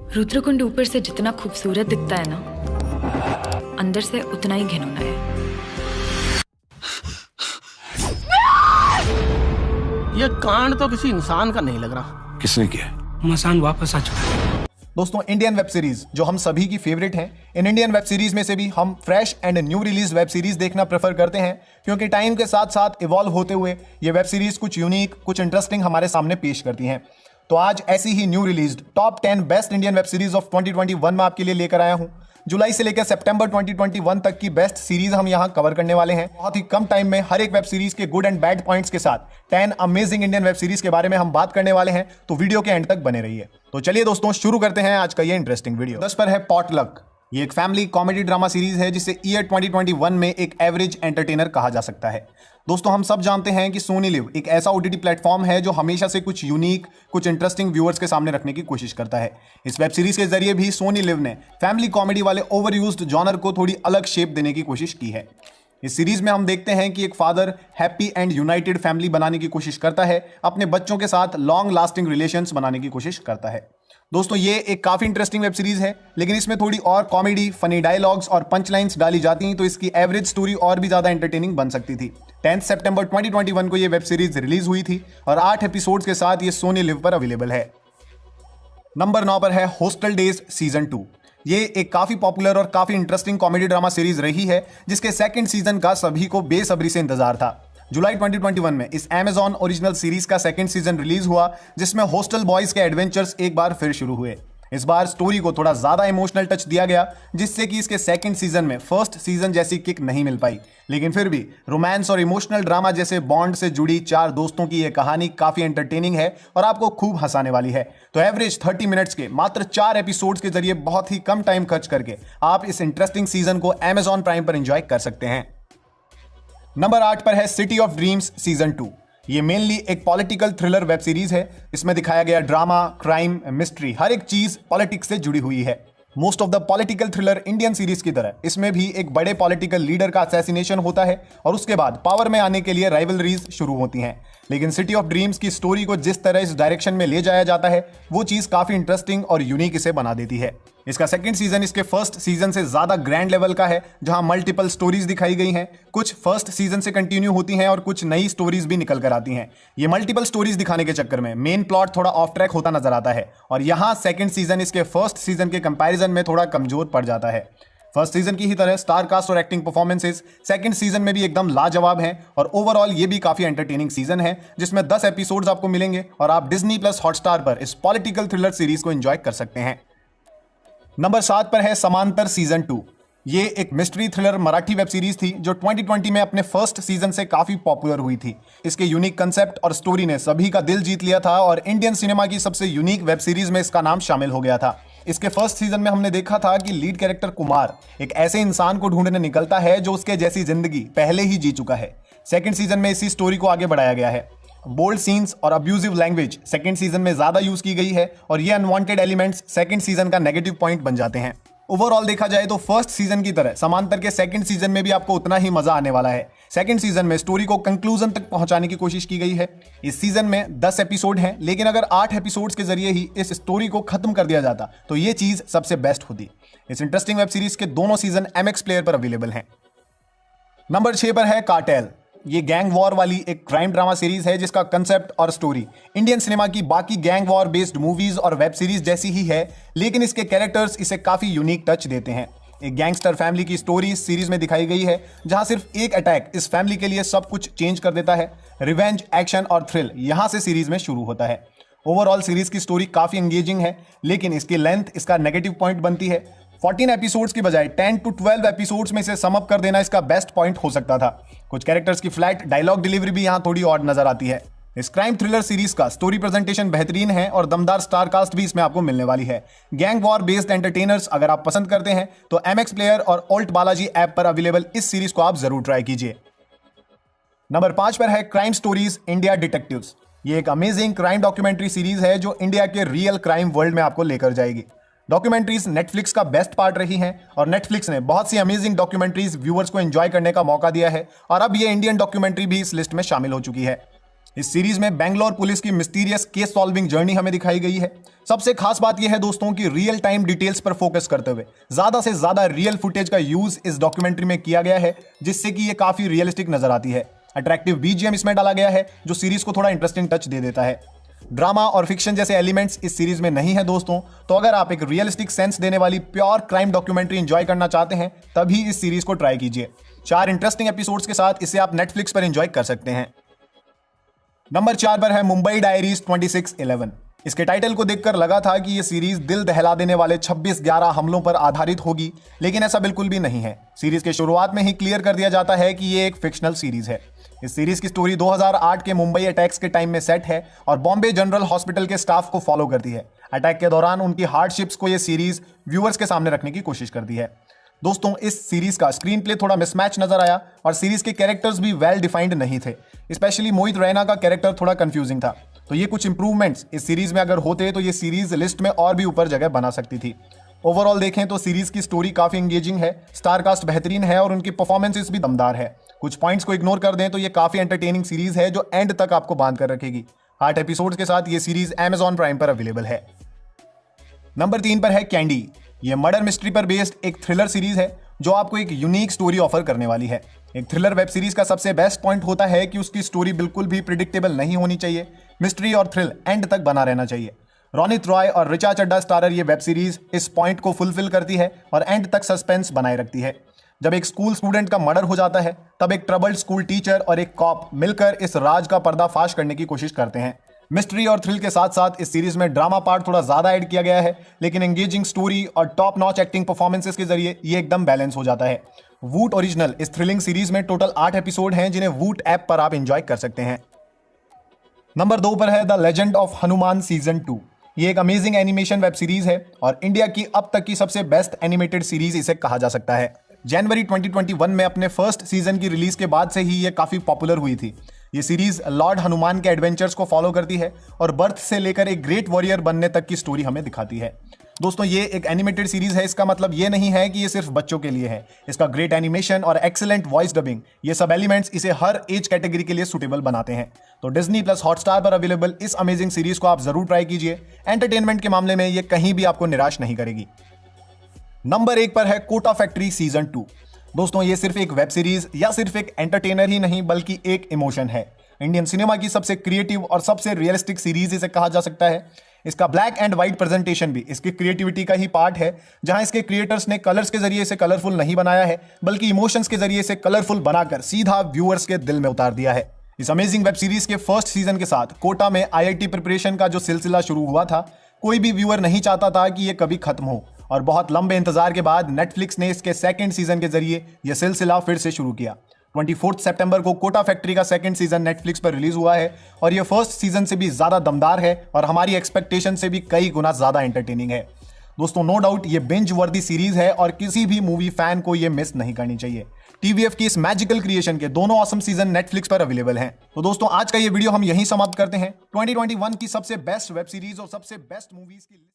रुद्रकुंड ऊपर से जितना खूबसूरत दिखता है ना, अंदर से उतना ही घिनौना है। ये कांड तो किसी इंसान का नहीं लग रहा। किसने किया? मसान वापस आ चुका है। दोस्तों, इंडियन वेब सीरीज जो हम सभी की फेवरेट हैं, इन इंडियन वेब सीरीज में से भी हम fresh and new release web series देखना प्रेफर करते हैं, क्योंकि टाइम के साथ साथ इवॉल्व होते हुए ये वेब सीरीज कुछ यूनिक, कुछ इंटरेस्टिंग हमारे सामने पेश करती हैं। तो आज ऐसी ही new released top 10 best Indian web series of 2021 में आपके लिए लेकर आया हूं। जुलाई से लेकर सितंबर 2021 तक की बेस्ट सीरीज हम यहां कवर करने वाले हैं। बहुत ही कम टाइम में हर एक वेब सीरीज के गुड एंड बैड पॉइंट्स के साथ 10 अमेजिंग इंडियन वेब सीरीज के बारे में हम बात करने वाले हैं, तो वीडियो के एंड तक बने रहिए। तो चलिए दोस्तों, शुरू करते हैं आज का ये इंटरेस्टिंग वीडियो। 10 पर है पॉटलक। ये एक फैमिली कॉमेडी ड्रामा सीरीज है जिसे ईयर 2021 में एक एवरेज एंटरटेनर कहा जा सकता है। दोस्तों, हम सब जानते हैं कि सोनी लिव एक ऐसा ओटीटी प्लेटफॉर्म है जो हमेशा से कुछ यूनिक, कुछ इंटरेस्टिंग व्यूअर्स के सामने रखने की कोशिश करता है। इस वेब सीरीज के जरिए भी सोनी लिव ने फैमिली कॉमेडी वाले ओवर यूज्ड जॉनर को थोड़ी अलग शेप देने की कोशिश की है। इस सीरीज में हम देखते हैं कि एक father happy and United family बनाने की कोशिश करता है, अपने बच्चों के साथ लॉन्ग लास्टिंग रिलेशंस बनाने की कोशिश करता है। दोस्तों, ये एक काफी इंटरेस्टिंग वेब सीरीज है, लेकिन इसमें थोड़ी और कॉमेडी, फनी डायलॉग्स और पंच लाइन्स डाली जाती हैं तो इसकी एवरेज स्टोरी और भी ज्यादा एंटरटेनिंग बन सकती थी। 10 सितंबर 2021 को ये वेब सीरीज रिलीज हुई थी और 8 एपिसोड्स के साथ ये सोनी लिव पर अवेलेबल है। नंबर 9 पर है हॉस्टल डेज सीजन 2। ये एक काफी पॉपुलर और काफी इंटरेस्टिंग कॉमेडी ड्रामा सीरीज रही है, जिसके सेकंड सीजन का सभी को बेसब्री से इंतजार था। जुलाई 2021 में इस Amazon ओरिजिनल सीरीज का सेकंड सीजन रिलीज हुआ, जिसमें हॉस्टल बॉयज के एडवेंचर्स एक बार फिर शुरू हुए। इस बार स्टोरी को थोड़ा ज्यादा इमोशनल टच दिया गया, जिससे कि इसके सेकंड सीजन में फर्स्ट सीजन जैसी किक नहीं मिल पाई, लेकिन फिर भी रोमांस और इमोशनल ड्रामा जैसे बॉन्ड से जुड़ी 4 दोस्तों की यह कहानी काफी एंटरटेनिंग है और आपको खूब हंसाने वाली है। तो एवरेज 30 मिनट्स के मात्र 4 एपिसोड्स के जरिए बहुत ही कम टाइम खर्च करके आप इस इंटरेस्टिंग सीजन को Amazon प्राइम पर एंजॉय कर सकते हैं। नंबर 8 पर है सिटी ऑफ ड्रीम्स सीजन 2। ये मेनली एक पॉलिटिकल थ्रिलर वेब सीरीज है। इसमें दिखाया गया ड्रामा, क्राइम, मिस्ट्री, हर एक चीज पॉलिटिक्स से जुड़ी हुई है। Most of the political thriller Indian series की तरह इसमें भी एक बड़े पॉलिटिकल लीडर का असैसिनेशन होता है और उसके बाद पावर में आने के लिए राइवलरीज शुरू होती हैं। लेकिन सिटी ऑफ ड्रीम्स की स्टोरी को जिस तरह इस डायरेक्शन में ले जाया जाता है, वो चीज काफी इंटरेस्टिंग और यूनिक इसे बना देती है। इसका सेकंड सीजन इसके फर्स्ट सीजन से ज्यादा ग्रैंड लेवल का है, जहां मल्टीपल स्टोरीज दिखाई गई हैं। कुछ फर्स्ट सीजन से कंटिन्यू होती हैं और कुछ नई स्टोरीज भी निकल कर आती हैं। ये मल्टीपल स्टोरीज दिखाने के चक्कर में मेन प्लॉट थोड़ा ऑफ ट्रैक होता नजर आता है और यहां सेकंड सीजन इसके फर्स्ट सीजन के कंपैरिजन में थोड़ा कमजोर पड़ जाता है। फर्स्ट सीजन की ही तरह स्टार कास्ट और एक्टिंग परफॉर्मेंसेस सेकंड सीजन में भी एकदम लाजवाब हैं और ओवरऑल ये भी काफी एंटरटेनिंग सीजन है, जिसमें 10 एपिसोड्स आपको मिलेंगे और आप डिज्नी प्लस हॉटस्टार पर इस पॉलिटिकल थ्रिलर सीरीज को एंजॉय कर सकते हैं। नंबर 7 पर है समांतर सीजन 2। ये एक mystery thriller Marathi web series थी जो 2020 में अपने फर्स्ट सीजन से काफी पॉपुलर हुई थी। इसके यूनिक कंसेप्ट और स्टोरी ने सभी का दिल जीत लिया था और इंडियन सिनेमा की सबसे यूनिक वेब सीरीज में इसका नाम शामिल हो गया था। इसके फर्स्ट सीजन में हमने देखा था कि लीड कैरेक्टर कुमार एक ऐसे इंसान को ढूंढने निकलता है जो उसके जैसी जिंदगी पहले ही जी चुका है। सेकंड सीजन में इसी स्टोरी को आगे बढ़ाया गया है। बोल्ड सीन्स और अब्यूजिव लैंग्वेज सेकंड सीजन में ज्यादा यूज की गई है और ये अनवांटेड एलिमेंट्स सेकंड सीजन का नेगेटिव पॉइंट बन जाते हैं। ओवरऑल देखा जाए तो फर्स्ट सीजन की तरह समांतर के सेकंड सीजन में भी आपको उतना ही मजा आने वाला है। सेकंड सीजन में स्टोरी को कंक्लूजन तक पहुंचाने की कोशिश की गई है। इस सीजन में 10 एपिसोड हैं, लेकिन अगर 8 एपिसोड्स के जरिए ही इस स्टोरी को खत्म कर दिया जाता तो ये चीज सबसे बेस्ट होती। इस इंटरेस्टिंग वेब सीरीज के दोनों सीजन MX प्लेयर पर अवेलेबल हैं। नंबर 6 पर है कार्टेल। ये गैंग वॉर वाली एक क्राइम ड्रामा सीरीज है जिसका कंसेप्ट और स्टोरी इंडियन सिनेमा की बाकी गैंग वॉर बेस्ड मूवीज और वेब सीरीज जैसी ही है, लेकिन इसके कैरेक्टर्स इसे काफी यूनिक टच देते हैं। एक गैंगस्टर फैमिली की स्टोरी इस सीरीज में दिखाई गई है, जहां सिर्फ एक अटैक इस फैमिली के लिए सब कुछ चेंज कर देता है। रिवेंज, एक्शन और थ्रिल यहां से सीरीज में शुरू होता है। ओवरऑल सीरीज की स्टोरी काफी एंगेजिंग है, लेकिन इसकी लेंथ इसका नेगेटिव पॉइंट बनती है। 14 एपिसोड्स की बजाय 10 to 12 एपिसोड्स में इसे समअप कर देना इसका बेस्ट पॉइंट हो सकता था। कुछ कैरेक्टर्स की फ्लैट डायलॉग डिलीवरी भी यहां थोड़ी ऑड नजर आती है। इस क्राइम थ्रिलर सीरीज का स्टोरी प्रेजेंटेशन बेहतरीन है और दमदार स्टार कास्ट भी इसमें आपको मिलने वाली है। गैंग वॉर बेस्ड एंटरटेनर्स अगर आप पसंद करते हैं तो MX प्लेयर और ओल्ट बालाजी ऐप पर अवेलेबल इस सीरीज को आप जरूर ट्राई कीजिए। नंबर 5 पर है क्राइम स्टोरीज इंडिया डिटेक्टिव्स। ये एक अमेजिंग क्राइम डॉक्यूमेंट्री सीरीज है जो इंडिया के रियल क्राइम वर्ल्ड में आपको लेकर जाएगी। डॉक्यूमेंट्रीज नेटफ्लिक्स का बेस्ट पार्ट रही हैं और नेटफ्लिक्स ने बहुत सी अमेजिंग डॉक्यूमेंट्रीज व्यूअर्स को एंजॉय करने का मौका दिया है और अब ये इंडियन डॉक्यूमेंट्री भी इस लिस्ट में शामिल हो चुकी है। इस सीरीज में बेंगलोर पुलिस की मिस्टीरियस केस सॉल्विंग जर्नी हमें दिखाई गई है। सबसे खास बात यह है दोस्तों कि रियल टाइम डिटेल्स पर फोकस करते हुए ज्यादा से ज्यादा रियल फुटेज का यूज इस डॉक्यूमेंट्री में किया गया है, जिससे कि ये काफी रियलिस्टिक नजर आती है। अट्रैक्टिव बीजीएम इसमें डाला गया है जो सीरीज को थोड़ा इंटरेस्टिंग टच दे देता है। ड्रामा और फिक्शन जैसे एलिमेंट्स इस सीरीज में नहीं है दोस्तों, तो अगर आप एक रियलिस्टिक सेंस देने वाली प्योर क्राइम डॉक्यूमेंट्री एंजॉय करना चाहते हैं तभी इस सीरीज को ट्राई कीजिए। 4 इंटरेस्टिंग एपिसोड्स के साथ इसे आप नेटफ्लिक्स पर एंजॉय कर सकते हैं। नंबर 4 पर है मुंबई डायरीज 2611। इसके टाइटल को देखकर लगा था कि यह सीरीज दिल दहला देने वाले 26/11 हमलों पर आधारित होगी, लेकिन ऐसा बिल्कुल भी नहीं है। सीरीज के शुरुआत में ही क्लियर कर दिया जाता है कि यह एक फिक्शनल सीरीज है। इस सीरीज की स्टोरी 2008 के मुंबई अटैक्स के टाइम में सेट है और बॉम्बे जनरल हॉस्पिटल के स्टाफ को फॉलो करती है। अटैक के दौरान उनकी हार्डशिप्स को यह सीरीज व्यूअर्स के सामने रखने की कोशिश करती है। दोस्तों, इस सीरीज का स्क्रीन प्ले थोड़ा मिसमैच नजर आया और सीरीज के कैरेक्टर्स भी वेल डिफाइंड नहीं थे। स्पेशली मोहित रैना का कैरेक्टर थोड़ा कंफ्यूजिंग था, तो ये कुछ इंप्रूवमेंट्स इस सीरीज में अगर होते तो ये सीरीज लिस्ट में और भी ऊपर जगह बना सकती थी। ओवरऑल देखें तो सीरीज की स्टोरी काफी एंगेजिंग है, स्टार कास्ट बेहतरीन है और उनकी परफॉर्मेंसेस भी दमदार है। कुछ पॉइंट्स को इग्नोर कर दें तो ये काफी एंटरटेनिंग सीरीज है जो एंड तक आपको बांध कर रखेगी। 8 एपिसोड्स के साथ ये सीरीज Amazon प्राइम पर अवेलेबल है। नंबर 3 पर है कैंडी। ये मर्डर मिस्ट्री पर बेस्ड एक थ्रिलर सीरीज है जो आपको एक यूनिक स्टोरी ऑफर करने वाली है। एक थ्रिलर वेब सीरीज का सबसे बेस्ट पॉइंट होता है कि उसकी स्टोरी बिल्कुल भी प्रिडिक्टेबल नहीं होनी चाहिए। मिस्ट्री और थ्रिल एंड तक बना रहना चाहिए। रोनित रॉय और ऋचा चड्ढा स्टारर ये वेब सीरीज इस पॉइंट को फुलफिल करती है और एंड तक सस्पेंस बनाए रखती है। जब एक स्कूल स्टूडेंट का मर्डर हो जाता है तब एक ट्रबल्ड स्कूल टीचर और एक कॉप मिलकर इस राज का पर्दाफाश करने की कोशिश करते हैं। मिस्ट्री और थ्रिल के साथ साथ इस सीरीज में ड्रामा पार्ट थोड़ा ज्यादा ऐड किया गया है, लेकिन एंगेजिंग स्टोरी और टॉप नॉच एक्टिंग परफॉर्मेंसेस के जरिए ये एकदम बैलेंस हो जाता है। वूट ओरिजिनल इस थ्रिलिंग सीरीज में टोटल 8 एपिसोड हैं जिन्हें वूट ऐप पर आप एंजॉय कर सकते हैं। नंबर 2 पर है the legend of Hanuman season 2। ये एक अमेजिंग एनिमेशन वेब सीरीज है और इंडिया की अब तक की सबसे बेस्ट एनिमेटेड सीरीज इसे कहा जा सकता है। जनवरी 2021 में अपने फर्स्ट सीजन की रिलीज के बाद से ही ये काफी पॉपुलर हुई थी। ये सीरीज लॉर्ड हनुमान के एडवेंचर्स को फॉलो करती है और बर्थ से लेकर एक ग्रेट वॉरियर बनने तक की स्टोरी हमें दिखाती है। दोस्तों, ये एक एनिमेटेड सीरीज है, इसका मतलब ये नहीं है कि ये सिर्फ बच्चों के लिए है। इसका ग्रेट एनिमेशन और एक्सीलेंट वॉइस डबिंग, ये सब एलिमेंट्स इसे हर एज कैटेगरी के लिए सुटेबल बनाते हैं। तो डिज्नी प्लस हॉटस्टार पर अवेलेबल इस अमेजिंग सीरीज को आप जरूर ट्राई कीजिए। एंटरटेनमेंट के मामले में ये कहीं भी आपको निराश नहीं करेगी। नंबर 1 पर है कोटा फैक्ट्री सीजन 2। दोस्तों, ये सिर्फ एक वेब सीरीज या सिर्फ एक एंटरटेनर ही नहीं बल्कि एक इमोशन है। इंडियन सिनेमा की सबसे क्रिएटिव और सबसे रियलिस्टिक सीरीज इसे कहा जा सकता है। इसका ब्लैक एंड व्हाइट प्रेजेंटेशन भी इसकी क्रिएटिविटी का ही पार्ट है, जहां इसके क्रिएटर्स ने कलर्स के जरिए इसे कलरफुल नहीं बनाया है बल्कि इमोशंस के जरिए इसे कलरफुल बनाकर सीधा व्यूअर्स के दिल में उतार दिया है। इस अमेजिंग वेब सीरीज के फर्स्ट सीजन के साथ कोटा में IIT प्रिपरेशन का जो सिलसिला शुरू हुआ था, कोई भी व्यूअर नहीं चाहता था कि यह कभी खत्म हो और बहुत लंबे इंतजार के बाद नेटफ्लिक्स ने इसके सेकंड सीजन के जरिए यह सिलसिला फिर से शुरू किया। 24 सितंबर को कोटा फैक्ट्री का सेकंड सीजन नेटफ्लिक्स पर रिलीज हुआ है और यह फर्स्ट सीजन से भी ज्यादा दमदार है और हमारी एक्सपेक्टेशन से भी कई गुना ज्यादा एंटरटेनिंग है। दोस्तों, नो डाउट ये बिंज वर्दी सीरीज है और किसी भी मूवी फैन को ये मिस नहीं करनी चाहिए। TVF की इस मैजिकल क्रिएशन के दोनों ऑसम सीजन नेटफ्लिक्स पर अवेलेबल हैं। तो दोस्तों, आज का ये वीडियो हम यहीं समाप्त करते हैं। 2021 की सबसे बेस्ट वेब सीरीज और सबसे बेस्ट मूवीज की